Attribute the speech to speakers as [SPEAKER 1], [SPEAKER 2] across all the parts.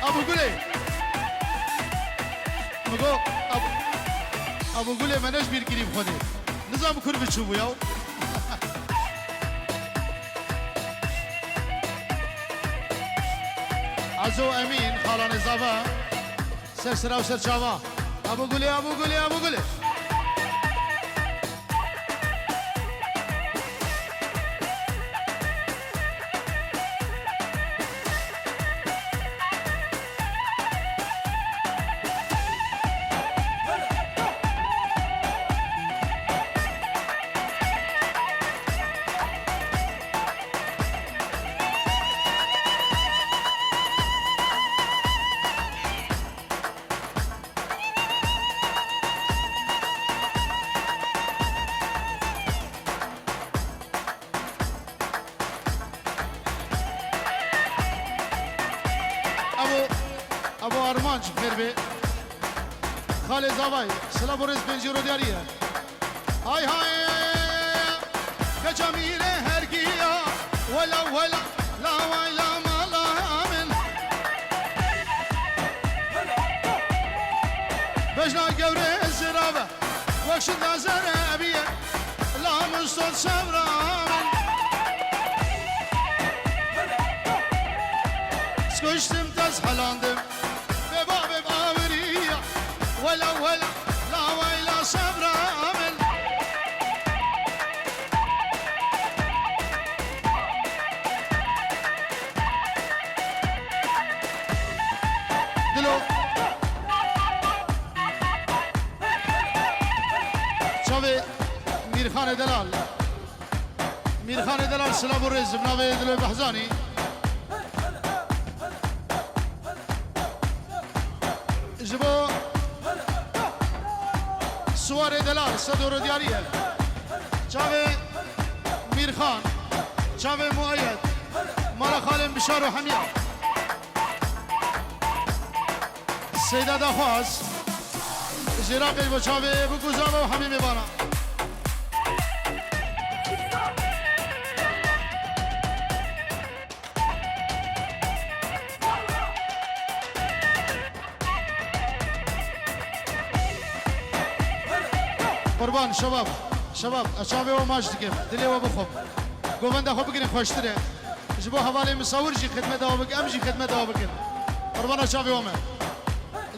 [SPEAKER 1] ابو گله مگو ابو گله منش بیر گریم خودی نظام کور بچو بویاو عزو امین خالان زابا سر سرا و سر چاوا ابو گله ابو گله ابو گله ابو ارمان خیر به خالد زاوای سلام ورز بنجرو دیاریه های های که جمیل هرگیا ولا ولا لا ولا ما لا من بجنا گوره زرابه وقت نظر ابیه لا مستد صبران سکشتم تز حلاندم ولا ولا لا ويلا صبر امل دلو شوي ميرخان دلال سلام الرزم ناوي دلو بحزاني جبو سوار دلال صدور دیاریه چاوه میرخان چاوه مؤید مالا خالم بشار و حمیا سیده دخواست جراقی با چاوه بگوزاوه و حمیم بانا قربان شباب اشابه و ماش دکم دلی و بخوب گوونده خوب بگیرین خوشتره جبو حوالی مصور جی خدمت داو بگم جی خدمت داو بگم قربان اشابه و من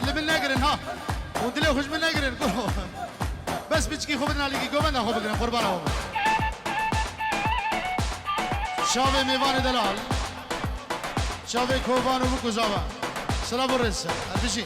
[SPEAKER 1] اللي من نگرین ها و دلی خوش من نگرین بس بچکی خوب نالیگی گوونده خوب بگیرین قربان و من شابه میوان دلال شابه کوبان و بکوزاوا سلام الرزق بشی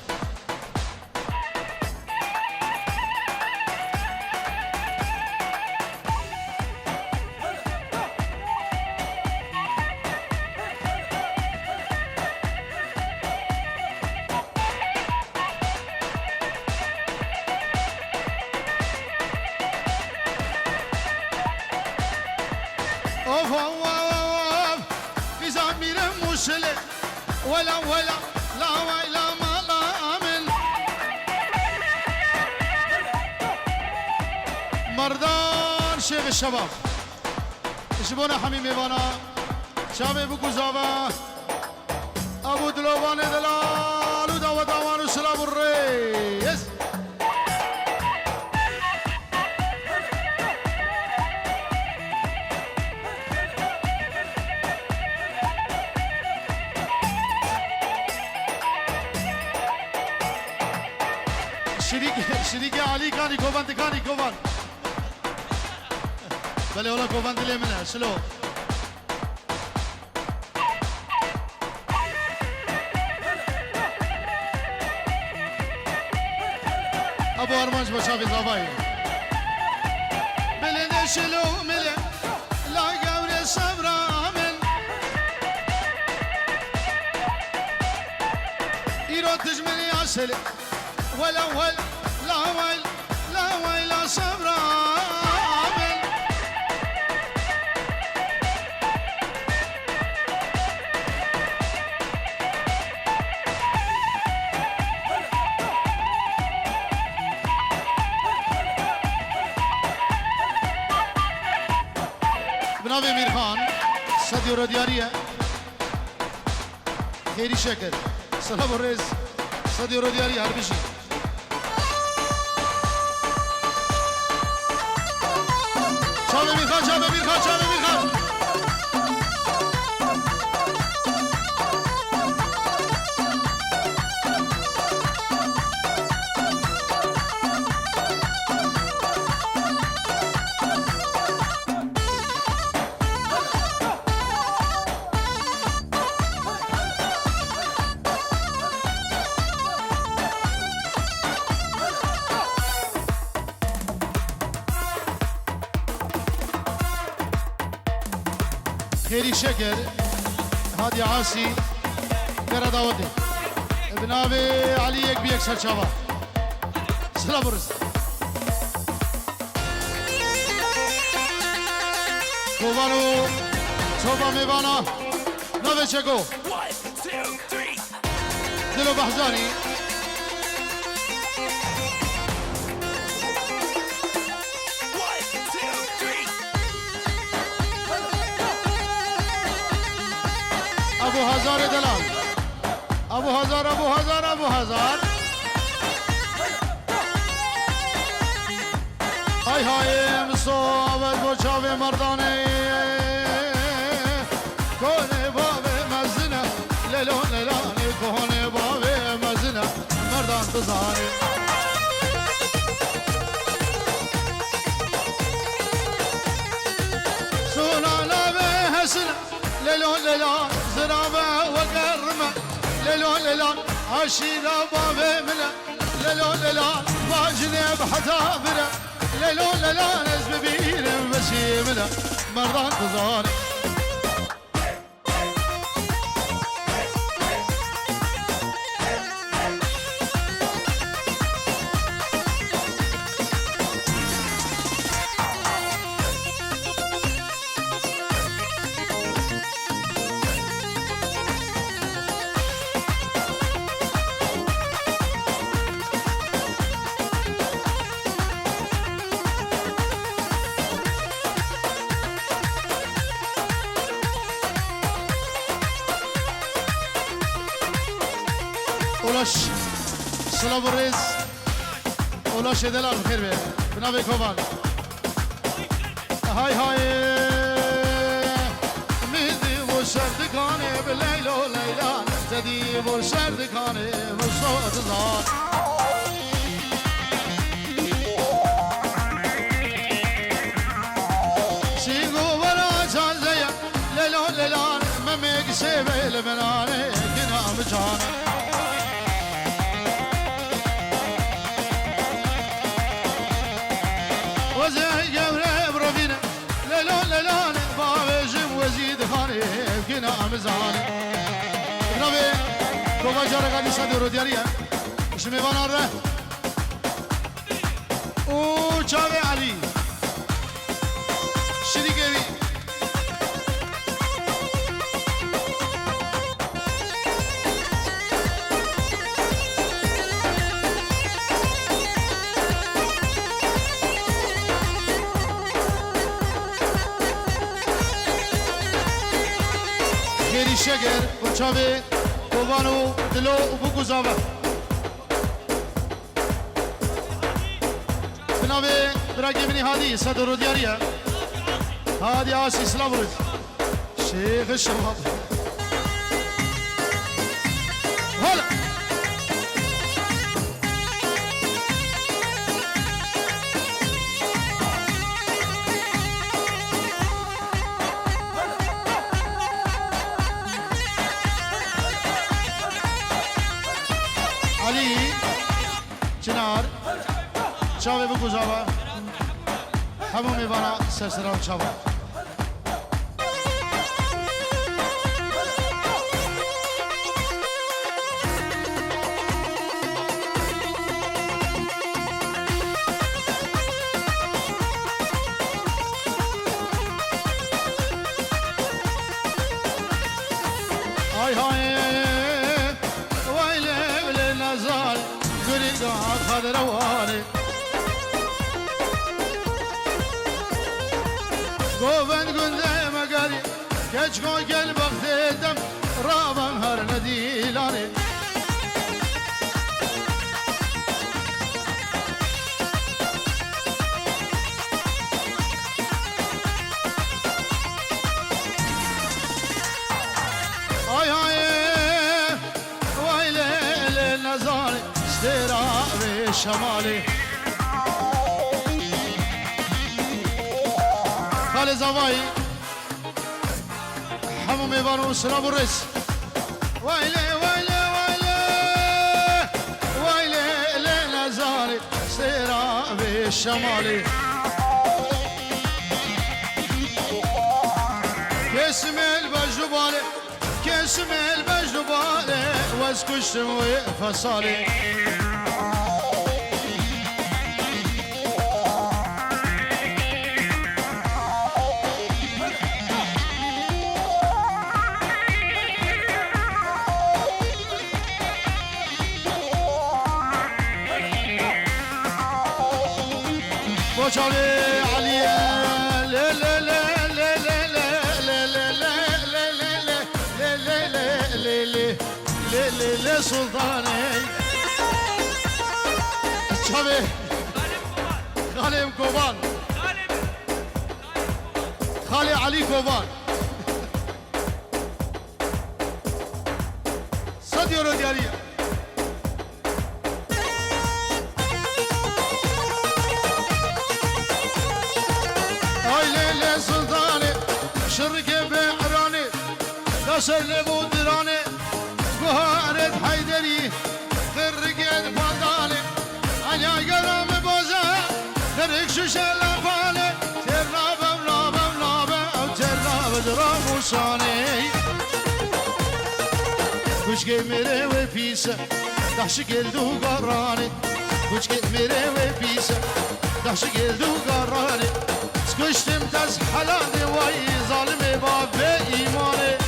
[SPEAKER 1] ولا ولا لا ولا ما لا امن مردان شيخ الشباب شبونا حميمي بانا شامي بوكوزاوا ابو دلوان دلال وداوان سلام الرئيس شريك علي كاني كوفان بله ولا كوفان دلي منها شلو ابو ارمانج بشافي زاباي بلنا شلو ملي لا قوري صبر امن ايرو تجملي عسل ولا لا ويل لا ويل صبر امن بنابي ميرخان صديو ردياريه خيري شكر سلام الرئيس صدي رودياري هربشي شابه میخواد شابه میخواد شابه میخواد خيري شكر هادي عاسي كرا داودي ابن ابي علي يكبيك سرشابا سلام برس كوبانو صوبا ميبانا نوي شكو دلو بحزاني ابو هزار دلال ابو هزار ابو هزار ابو هزار هاي هاي مصابت بوچاوي مردانه كونه بابي مزنه ليلو ليلاني كونه بابي مزنه مردان تزاني سولانا بهسنه ليلو ليلان زرابة وقرمة ليلو ليلان عشيرة بابي ملا ليلو ليلان باجني بحتافرة ليلو ليلان ازببير بسيملا مرضان تزاري اولاش سلام الرئيس اولاش دلال خير به بنابه كوبان هاي هاي ميدي وشردكاني بالليل وليلان تدي وشردكاني وصوت زار سيقو برا جازيا ليل وليلان مميك سيبيل مناني كنا مجاني وزي قبل بروفينا ليلو ليلان باوجم وزيد خاني كنا مزاني نبي كوبا جارة قادي صدر دياريا مش ميبان الره او چاوي علي شريكي خيري شجر وشابي كوبانو دلو وبوكوزاوا بنابي براجي بني هادي صدر دياريا هادي عاسي سلامرز شيخ الشباب هلا علي چنار چاوه بگوزاوا همو میوانا سرسران چاوا های های ویله نزال گریگا خدروانه گوبند گنده مگری کچ کو گل وقت دم رابن هر ندیلانه سيرا بشمالي خالي زواي حمو ميبانو سلام الرئيس ويلي ويلي ويلي ويلي ليلة زاري سيرا بشمالي كسم البجبالي كسم البجبالي واسكشتم وفصالي وجعلي عليا لا لا لا لا لا لا لا لا لا لا سلطاني شبه خالي كوبان خالي علي كوبان صديو رودياريا هاي ليلة سلطاني شركة بعراني داشر لبو دراني بهارت حيدري خرقت فضاني عليا قرام بوزا خرق شوشة لفاني ترنابا منابا منابا او ترنابا درام وصاني كشكي ميري وفيسا دحش قلدو قراني كشكي ميري وفيسا دحش قلدو قراني سكشتم تز حلاني واي ظالمي باب ايماني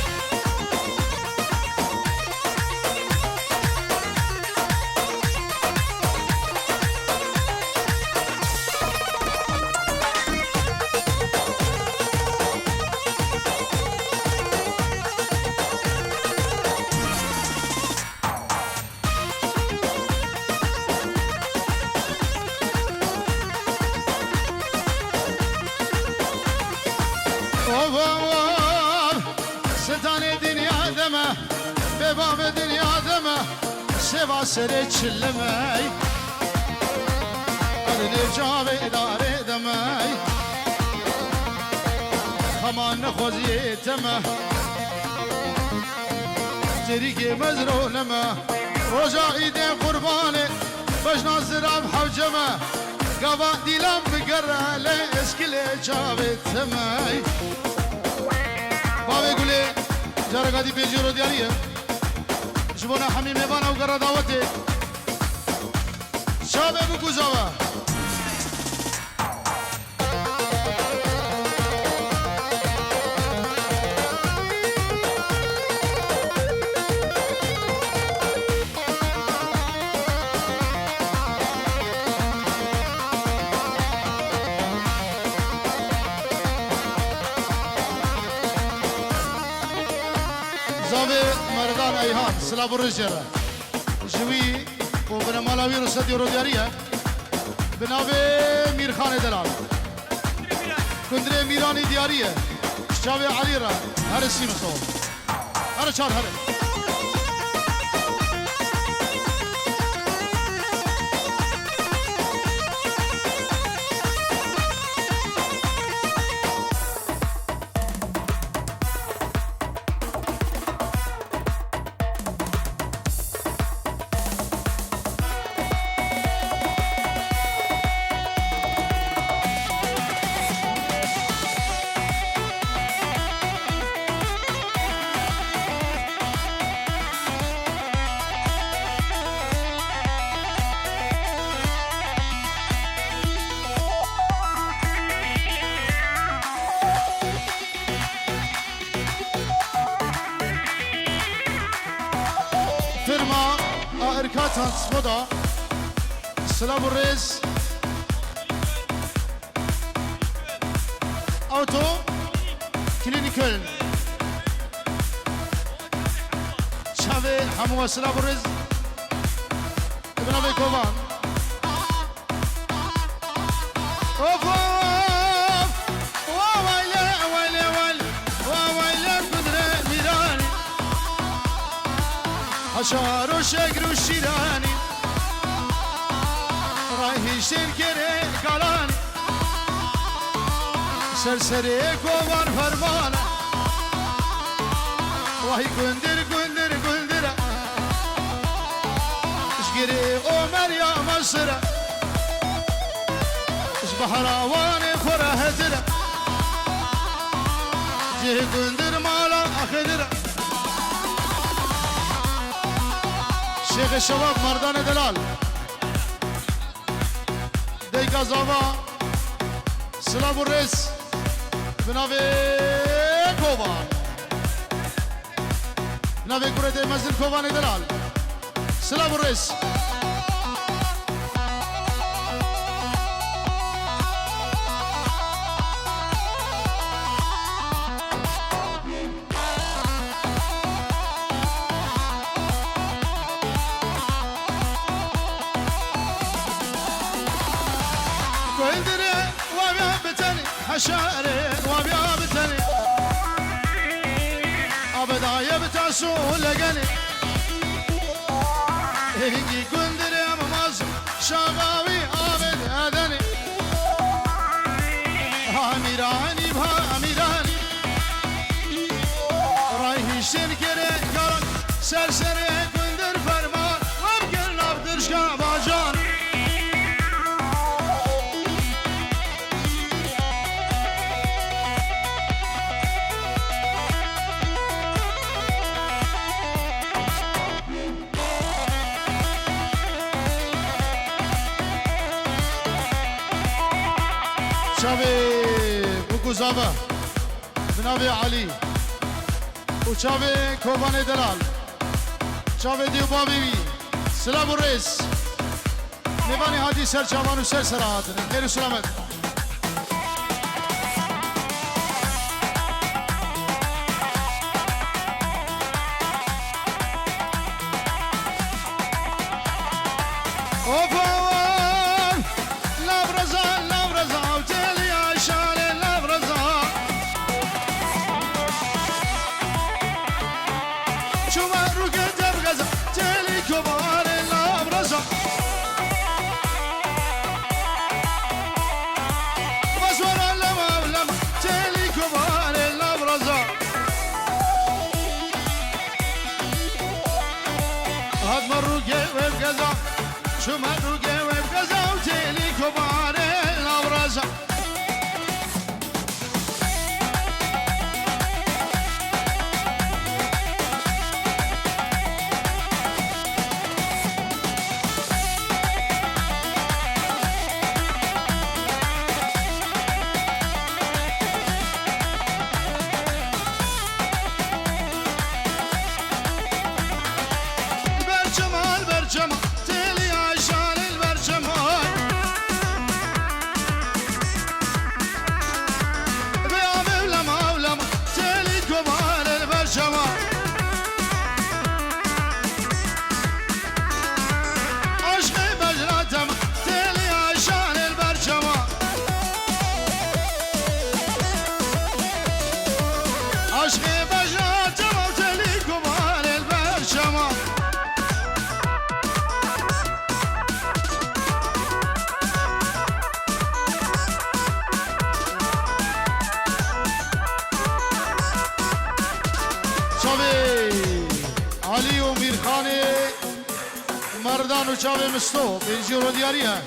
[SPEAKER 1] باب دنيا دمه سبا سري تشلمي أدني جابي داري دمي خمان نخوزي تمه تريكي مزرو لما رجا ايدي قرباني باش ناصر بحوجمه قبا ديلام بقرة لي اسكلي جابي تمي بابي قولي جارك هدي بيجيرو دياليه جبونا حمي ميبانا وقرا دعوتي شابه بكوزاوه زاوي مردان ايهان سلاب الرجرة جوي وبنا مالاوي رسد يوروديارية بناوي ميرخان دلال كندري ميراني ديارية شاوي عليرة هر السيم صوب هر چار هر firma ARK Transport'a Selam Reis Auto Klinik Köln Şavi Hamu Selam Reis Ibn Abi Kovan Of of Vayle vayle vayle vayle kudre mirani Haşar o şegr o şirani هیشتن کره کاران سرسری کوبان فرمان وای گندر گندر گندر اشگری عمر یا مصر اش بحراوان خوره هدر جه گندر مالا اخدر شیخ شباب مردان دلال دیگا زاوا سلام الرئيس بنافي كوبان بنافي كرة مسجد كوبان دلال سلام الرئيس حشارين وابيا بتني ابدا يبتاسو لقني هيجي كندر يا مماز شغاوي ابد اذني اميراني بها اميراني رايح شنكري قرن سرسري كندر فرمان وابقى نبدر شاباجان شابي بوكوزابا بنابي علي وشابي كوبان دلال شابي ديوبابي سلام الرئيس نباني هادي سر شابان وسر سرات خير وسلامت شو مدوقي وبقزا وتيلي كبار الأبرزة برجمال برجمال علي ومير خاني مردان وشاوي مستو بيجيرو دياريها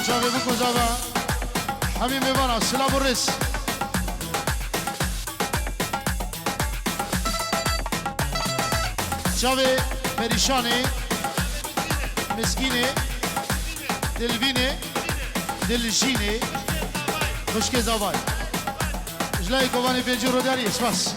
[SPEAKER 1] شافي بكو زابا حبيب ميوانا سلام الرس شافي پریشانه مسکینه دلوینه دلجینه خوشک زابای جلای گوانی پنجی رو داری اسپاس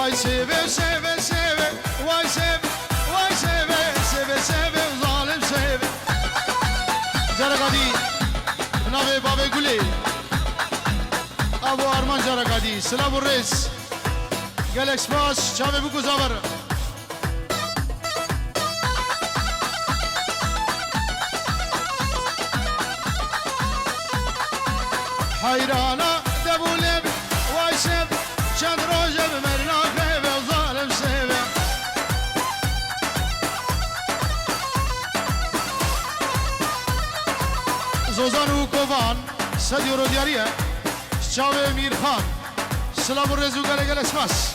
[SPEAKER 1] Vay seve seve seve, vay seve, vay seve, seve seve, zalim seve. Carakadi, nave babe gule. Abu Arman Carakadi, Selamun Reis. Galax Pass, çave bu kuzavar. Hayrana debuleb, vay seve, çand rojeb merna. زوزان و کوان سدیو رو دیاریه چاوه میرخان سلام و رزو گله گله اسماس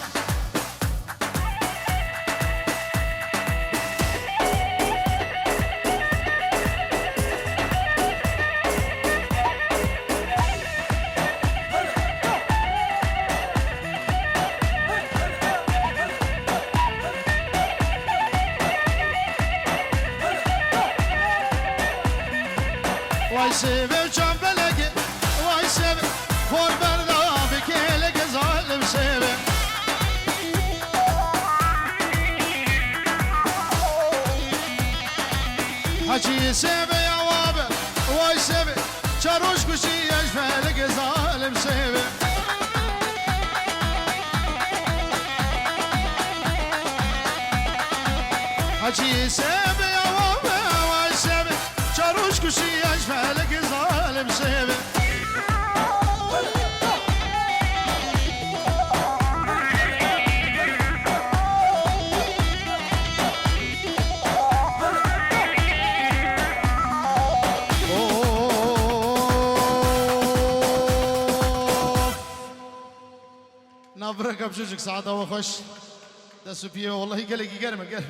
[SPEAKER 1] Vay seve çampelege, vay seve Kor berda bekelege zalim seve Hacı seve yavabe, vay seve Çaroş kuşi yeşmelege zalim seve Hacı seve yavabe, vay seve Çaroş kuşi yeşmelege zalim seve نبرك بشوشك سعادة وخش ده سوبيه والله قالك يقرمك